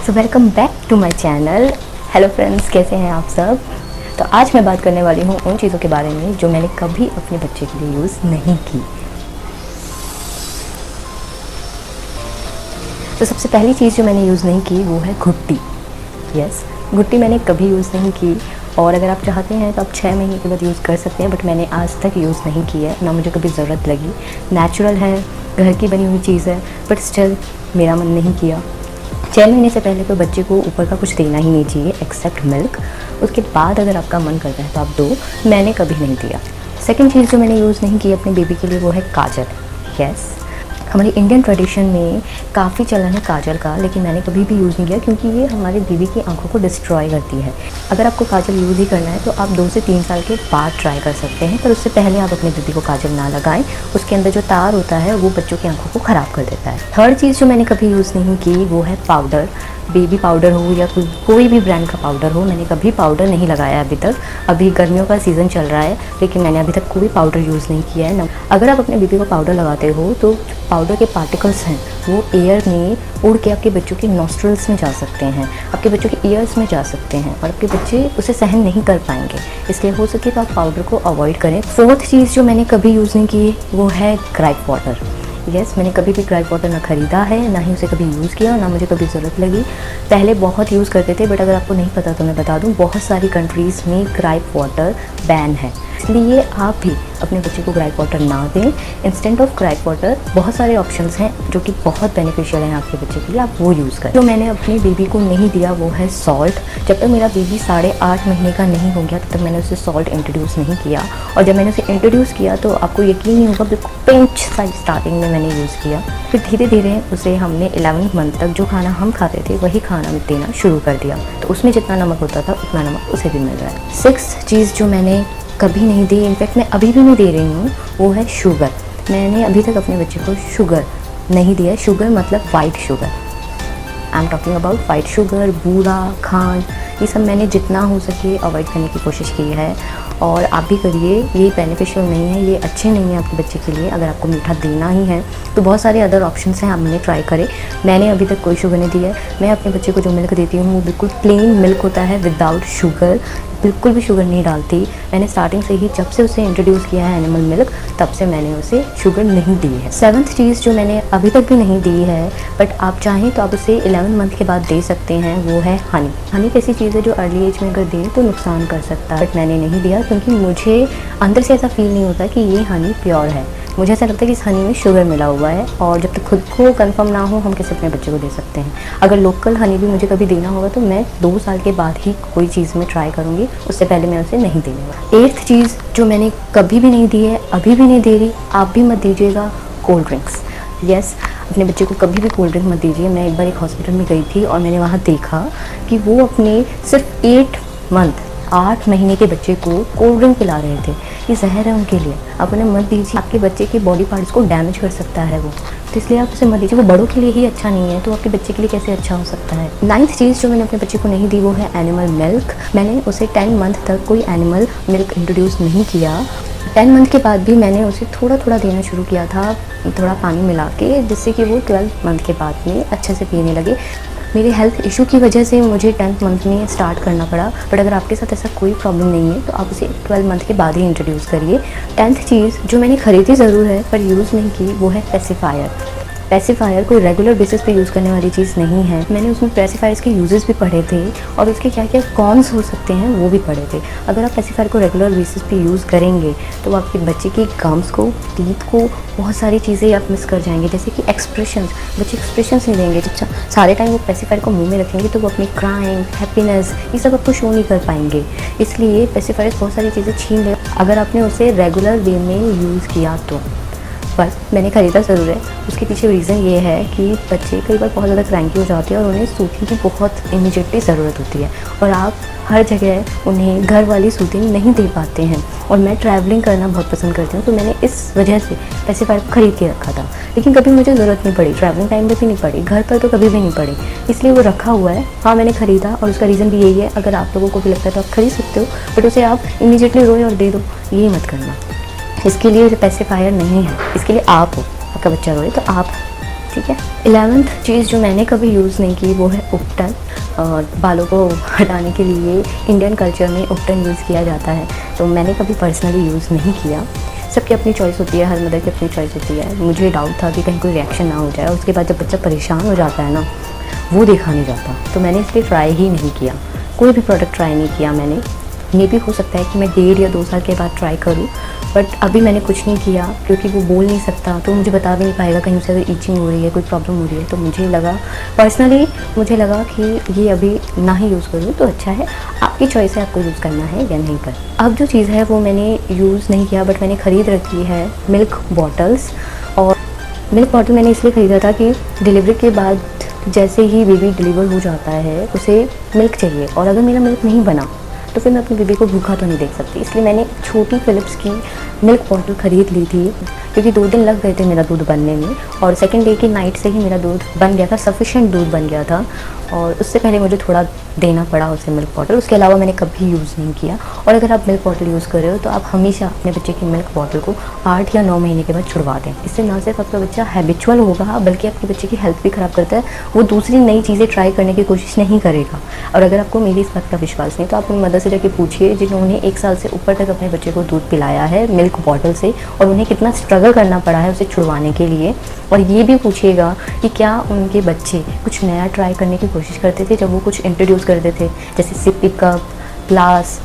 So welcome back to my channel. Hello friends, कैसे हैं आप सब। तो आज मैं बात करने वाली हूँ उन चीज़ों के बारे में जो मैंने कभी अपने बच्चे के लिए यूज़ नहीं की। तो सबसे पहली चीज़ जो मैंने यूज़ नहीं की वो है घुट्टी। यस, घुट्टी मैंने कभी यूज़ नहीं की, और अगर आप चाहते हैं तो आप 6 महीने के बाद यूज़ कर सकते हैं, बट मैंने आज तक यूज़ नहीं की है, ना मुझे कभी ज़रूरत लगी। नेचुरल है, घर की बनी हुई चीज़ है, बट स्टिल मेरा मन नहीं किया। 6 महीने से पहले तो बच्चे को ऊपर का कुछ देना ही नहीं चाहिए एक्सेप्ट मिल्क। उसके बाद अगर आपका मन करता है तो आप दो, मैंने कभी नहीं दिया। सेकंड चीज़ जो मैंने यूज़ नहीं की अपने बेबी के लिए वो है काजल। यस, हमारी इंडियन ट्रेडिशन में काफ़ी चलन है काजल का, लेकिन मैंने कभी भी यूज़ नहीं किया क्योंकि ये हमारे बेबी की आंखों को डिस्ट्रॉय करती है। अगर आपको काजल यूज़ ही करना है तो आप 2 से 3 साल के बाद ट्राई कर सकते हैं, पर उससे पहले आप अपने बेबी को काजल ना लगाएं। उसके अंदर जो तार होता है वो बच्चों की आंखों को ख़राब कर देता है। थर्ड चीज़ जो मैंने कभी यूज़ नहीं की वो है पाउडर। बेबी पाउडर हो या कोई भी ब्रांड का पाउडर हो, मैंने कभी पाउडर नहीं लगाया अभी तक। अभी गर्मियों का सीज़न चल रहा है, लेकिन मैंने अभी तक कोई पाउडर यूज़ नहीं किया है ना। अगर आप अपने बेबी को पाउडर लगाते हो तो पाउडर के पार्टिकल्स हैं वो एयर में उड़ के आपके बच्चों के नॉस्ट्रल्स में जा सकते हैं, आपके बच्चों के ईयर्स में जा सकते हैं, और आपके बच्चे उसे सहन नहीं कर पाएंगे। इसलिए हो सके तो आप पाउडर को अवॉइड करें। फोर्थ चीज़ जो मैंने कभी यूज़ नहीं की वो है ग्राइप वाटर। यस, मैंने कभी भी ग्राइप वाटर ना ख़रीदा है, ना ही उसे कभी यूज़ किया, और ना मुझे कभी ज़रूरत लगी। पहले बहुत यूज़ करते थे, बट अगर आपको नहीं पता तो मैं बता दूं, बहुत सारी कंट्रीज़ में ग्राइप वाटर बैन है। इसलिए आप भी अपने बच्चे को ग्राइप वाटर ना दें। इंस्टेंट ऑफ ग्राइप वाटर बहुत सारे ऑप्शंस हैं जो कि बहुत बेनिफिशियल हैं आपके बच्चे के लिए, आप वो यूज़ करें। जो मैंने अपने बेबी को नहीं दिया वो है सॉल्ट। जब तक मेरा बेबी 8.5 महीने का नहीं हो गया तब तक मैंने उसे सॉल्ट इंट्रोड्यूस नहीं किया, और जब मैंने उसे इंट्रोड्यूस किया तो आपको यकीन नहीं होगा, बिल्कुल पिंच साइज स्टार्टिंग में मैंने यूज़ किया। फिर धीरे धीरे उसे हमने 11th मंथ तक जो खाना हम खाते थे वही खाना देना शुरू कर दिया, तो उसमें जितना नमक होता था उतना नमक उसे भी मिल रहा है। 6th चीज़ जो मैंने कभी नहीं दी, इनफैक्ट मैं अभी भी नहीं दे रही हूँ, वो है शुगर। मैंने अभी तक अपने बच्चे को शुगर नहीं दिया। शुगर मतलब white sugar, I am talking about white sugar, बूरा, खांड, ये सब मैंने जितना हो सके अवॉइड करने की कोशिश की है, और आप भी करिए। ये बेनिफिशियल नहीं है, ये अच्छे नहीं है आपके बच्चे के लिए। अगर आपको मीठा देना ही है तो बहुत सारे अदर ऑप्शंस हैं, हमने ट्राई करे। मैंने अभी तक कोई शुगर नहीं दी है। मैं अपने बच्चे को जो मिल्क देती हूँ वो बिल्कुल प्लेन मिल्क होता है, विदाउट शुगर, बिल्कुल भी शुगर नहीं डालती। मैंने स्टार्टिंग से ही, जब से उसे इंट्रोड्यूस किया है एनिमल मिल्क, तब से मैंने उसे शुगर नहीं दी है। 7th चीज़ जो मैंने अभी तक भी नहीं दी है, बट आप चाहें तो आप उसे 11 मंथ के बाद दे सकते हैं, वो है हनी। हनी कैसी चीज़ है जो अर्ली एज में अगर दें तो नुकसान कर सकता है, बट मैंने नहीं दिया क्योंकि मुझे अंदर से ऐसा फील नहीं होता कि ये हनी प्योर है। मुझे ऐसा लगता है कि इस हनी में शुगर मिला हुआ है, और जब तक खुद को कंफर्म ना हो हम कैसे अपने बच्चे को दे सकते हैं। अगर लोकल हनी भी मुझे कभी देना होगा तो मैं 2 साल के बाद ही कोई चीज़ में ट्राई करूँगी, उससे पहले मैं उसे नहीं देने वाली। 8th चीज़ जो मैंने कभी भी नहीं दी है, अभी भी नहीं दे रही, आप भी मत दीजिएगा, कोल्ड ड्रिंक्स। यस, अपने बच्चे को कभी भी कोल्ड ड्रिंक मत दीजिए। मैं एक बार एक हॉस्पिटल में गई थी और मैंने वहाँ देखा कि वो अपने सिर्फ 8 महीने के बच्चे को कोल्ड ड्रिंक पिला रहे थे। ये जहर है उनके लिए, आप उन्हें मत दीजिए। आपके बच्चे के बॉडी पार्ट्स को डैमेज कर सकता है वो, तो इसलिए आप उसे मत दीजिए। वो बड़ों के लिए ही अच्छा नहीं है तो आपके बच्चे के लिए कैसे अच्छा हो सकता है। 9th चीज़ जो मैंने अपने बच्चे को नहीं दी वो है एनिमल मिल्क। मैंने उसे 10 मंथ तक कोई एनिमल मिल्क इंट्रोड्यूस नहीं किया। 10 मंथ के बाद भी मैंने उसे थोड़ा थोड़ा देना शुरू किया था, थोड़ा पानी मिला के, जिससे कि वो 12 मंथ के बाद में अच्छे से पीने लगे। मेरे हेल्थ इशू की वजह से मुझे 10th मंथ में स्टार्ट करना पड़ा, बट अगर आपके साथ ऐसा कोई प्रॉब्लम नहीं है तो आप उसे 12 मंथ के बाद ही इंट्रोड्यूस करिए। 10th चीज़ जो मैंने ख़रीदी ज़रूर है पर यूज़ नहीं की वो है पेसिफायर। पेसिफायर कोई रेगुलर बेसिस पे यूज़ करने वाली चीज़ नहीं है। मैंने उसमें पेसिफायर्स के यूजेस भी पढ़े थे और उसके क्या क्या कॉन्स हो सकते हैं वो भी पढ़े थे। अगर आप पेसिफायर को रेगुलर बेसिस पे यूज़ करेंगे तो आपके बच्चे की गम्स को, टीथ को, बहुत सारी चीज़ें आप मिस कर जाएंगे, जैसे कि एक्सप्रेशंस। बच्चे एक्सप्रेशंस नहीं देंगे, अच्छा सारे टाइम वो पेसिफायर को मुंह में रखेंगे तो वो अपनी क्राइम, हैप्पीनेस, ये सब आपको शो नहीं कर पाएंगे। इसलिए पेसिफायर बहुत सारी चीज़ें छीन ले अगर आपने उसे रेगुलर वे में यूज़ किया तो। बस मैंने ख़रीदा ज़रूर है, उसके पीछे रीज़न ये है कि बच्चे कई बार बहुत ज़्यादा क्रैंकी हो जाते हैं और उन्हें सूथिंग की बहुत इमीडिएटली ज़रूरत होती है, और आप हर जगह उन्हें घर वाली सूथिंग नहीं दे पाते हैं। और मैं ट्रैवलिंग करना बहुत पसंद करती हूँ, तो मैंने इस वजह से पेसिफायर को ख़रीद के रखा था, लेकिन कभी मुझे ज़रूरत नहीं पड़ी। ट्रैवलिंग टाइम पर भी नहीं पड़ी, घर पर तो कभी भी नहीं पड़ी, इसलिए वो रखा हुआ है। हाँ, मैंने ख़रीदा और उसका रीज़न भी यही है। अगर आप लोगों को भी लगता है तो आप खरीद सकते हो, बट उसे आप इमीडिएटली रोए और दे दो, ये मत करना। इसके लिए पेसिफायर नहीं है, इसके लिए आप हो। आपका बच्चा रोए तो आप ठीक है। 11th चीज़ जो मैंने कभी यूज़ नहीं की वो है उपटन। बालों को हटाने के लिए इंडियन कल्चर में उपटन यूज़ किया जाता है, तो मैंने कभी पर्सनली यूज़ नहीं किया। सबकी अपनी चॉइस होती है, हर मदर की अपनी चॉइस होती है। मुझे डाउट था कि कहीं कोई रिएक्शन ना हो जाए, उसके बाद जब बच्चा परेशान हो जाता है ना, वो देखा नहीं जाता, तो मैंने इसलिए ट्राई ही नहीं किया। कोई भी प्रोडक्ट ट्राई नहीं किया मैंने। ये भी हो सकता है कि मैं 1.5 या 2 साल के बाद ट्राई करूँ, बट अभी मैंने कुछ नहीं किया क्योंकि वो बोल नहीं सकता, तो मुझे बता भी नहीं पाएगा कहीं से अगर ईचिंग हो रही है, कोई प्रॉब्लम हो रही है। तो मुझे लगा पर्सनली, मुझे लगा कि ये अभी ना ही यूज़ करूँ तो अच्छा है। आपकी चॉइस है आपको यूज़ करना है या नहीं कर। अब जो चीज़ है वो मैंने यूज़ नहीं किया, बट मैंने ख़रीद रखी है मिल्क बॉटल्स। और मिल्क बॉटल मैंने इसलिए ख़रीदा था कि डिलीवरी के बाद जैसे ही बेबी डिलीवर हो जाता है उसे मिल्क चाहिए, और अगर मेरा मिल्क नहीं बना तो फिर मैं अपनी बेबी को भूखा तो नहीं देख सकती। इसलिए मैंने छोटी फ़िलिप्स की मिल्क बॉटल ख़रीद ली थी, क्योंकि 2 दिन लग गए थे मेरा दूध बनने में, और सेकंड डे की नाइट से ही मेरा दूध बन गया था, सफिशेंट दूध बन गया था। और उससे पहले मुझे थोड़ा देना पड़ा उसे मिल्क बॉटल, उसके अलावा मैंने कभी यूज़ नहीं किया। और अगर आप मिल्क बॉटल यूज़ कर रहे हो तो आप हमेशा अपने बच्चे की मिल्क बॉटल को 8 या 9 महीने के बाद छुड़वा दें। इससे ना सिर्फ आपका बच्चा हैबिचुअल होगा, बल्कि आपके बच्चे की हेल्थ भी ख़राब करता है। वो दूसरी नई चीज़ें ट्राई करने की कोशिश नहीं करेगा। और अगर आपको मेरी इस बात का विश्वास नहीं तो आप अपनी मदर से जाके पूछिए, जिन्होंने 1 साल से ऊपर तक अपने बच्चे को दूध पिलाया है मिल्क बॉटल से, और उन्हें कितना स्ट्रगल करना पड़ा है उसे छुड़वाने के लिए। और ये भी पूछिएगा कि क्या उनके बच्चे कुछ नया ट्राई करने की कोशिश करते थे जब वो कुछ इंट्रोड्यूस करते थे, जैसे सिपी कप, ग्लास,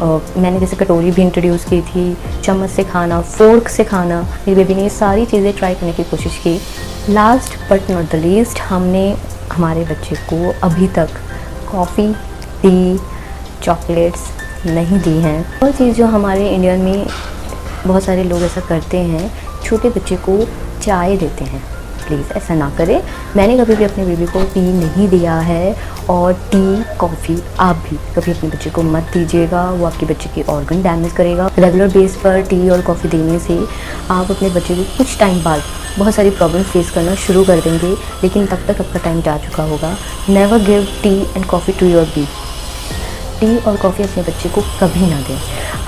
मैंने जैसे कटोरी भी इंट्रोड्यूस की थी, चम्मच से खाना, फोर्क से खाना। मेरी बेबी ने ये सारी चीज़ें ट्राई करने की कोशिश की। Last but not the least, हमने हमारे बच्चे को अभी तक कॉफ़ी, टी, चॉकलेट्स नहीं दी हैं। और चीज़ जो हमारे इंडियन में बहुत सारे लोग ऐसा करते हैं, छोटे बच्चे को चाय देते हैं। प्लीज़ ऐसा ना करें। मैंने कभी भी अपने बेबी को टी नहीं दिया है, और टी, कॉफ़ी आप भी कभी अपने बच्चे को मत दीजिएगा, वो आपके बच्चे की ऑर्गन डैमेज करेगा। रेगुलर बेस पर टी और कॉफ़ी देने से आप अपने बच्चे को कुछ टाइम बाद बहुत सारी प्रॉब्लम फेस करना शुरू कर देंगे, लेकिन तब तक आपका टाइम जा चुका होगा। Never give tea and coffee to your baby. Tea और कॉफ़ी अपने बच्चे को कभी ना दें।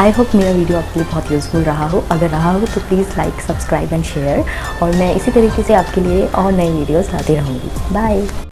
आई होप मेरा वीडियो आपके लिए बहुत यूज़फुल रहा हो। अगर रहा हो तो please like, subscribe and share, और मैं इसी तरीके से आपके लिए और नई वीडियोस लाती रहूँगी। बाय।